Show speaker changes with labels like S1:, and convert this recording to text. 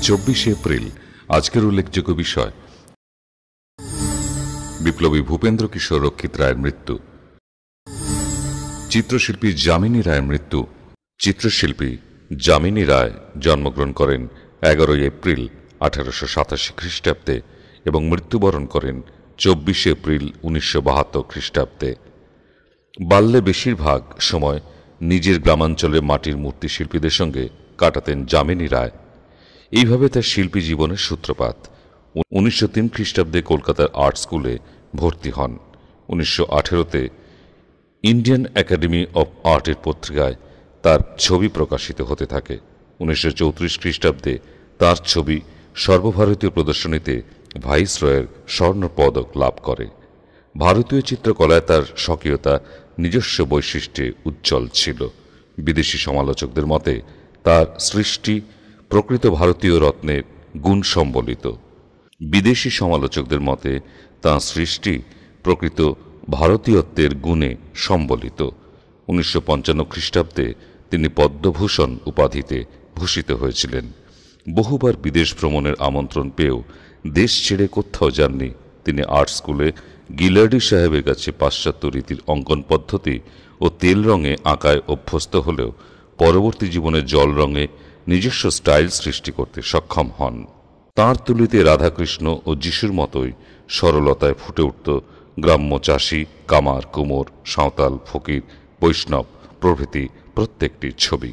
S1: 24 April আজকের উল্লেখযোগ্য বিষয়। বিপ্লবী ভূপেন্দ্র কিশোর রক্ষিত রায়ের মৃত্যু। চিত্রশিল্পী যামিনী রায়ের মৃত্যু। চিত্রশিল্পী যামিনী রায় জন্মগ্রহণ করেন 11 এপ্রিল 1887 খ্রিস্টাব্দে এবং মৃত্যুবরণ করেন 24 এপ্রিল 1972 খ্রিস্টাব্দে। বাল্যে বেশিরভাগ সময় নিজের গ্রামাঞ্চলের মাটির মূর্তি শিল্পীদের সঙ্গে কাটাতেন যামিনী রায়। এইভাবে তার শিল্পী জীবনের সূত্রপাত। 1903 খ্রিস্টাব্দে কলকাতার আর্ট স্কুলে ভর্তি হন। 1918তে ইন্ডিয়ান একাডেমি অব আর্টের পত্রিকায় তার ছবি প্রকাশিত হতে থাকে। 1934 খ্রিস্টাব্দে তার ছবি সর্বভারতীয় প্রদর্শনীতে ভাইসরয়ের স্বর্ণ পদক লাভ করে। ভারতীয় চিত্রকলায় তার স্বকীয়তা নিজস্ব বৈশিষ্ট্যে উজ্জ্বল ছিল। বিদেশি সমালোচকদের মতে তার সৃষ্টি প্রকৃত ভারতীয় রত্নের গুণ সম্বলিত। বিদেশি সমালোচকদের মতে তাঁর সৃষ্টি প্রকৃত ভারতীয়ত্বের গুণে সম্বলিত। 1955 খ্রিস্টাব্দে তিনি পদ্মভূষণ উপাধিতে ভূষিত হয়েছিলেন। বহুবার বিদেশ ভ্রমণের আমন্ত্রণ পেয়েও দেশ ছেড়ে কোথাও যাননি তিনি। আর্ট স্কুলে গিলার্ডি সাহেবের কাছে পাশ্চাত্য রীতির অঙ্কন পদ্ধতি ও তেল রঙে আঁকায় অভ্যস্ত হলেও পরবর্তী জীবনে জল রঙে নিজস্ব স্টাইল সৃষ্টি করতে সক্ষম হন। তাঁর তুলিতে রাধাকৃষ্ণ ও যিশুর মতোই সরলতায় ফুটে উঠত গ্রাম্য চাষি, কামার, কুমোর, সাঁওতাল, ফকির, বৈষ্ণব প্রভৃতি প্রত্যেকটি ছবি।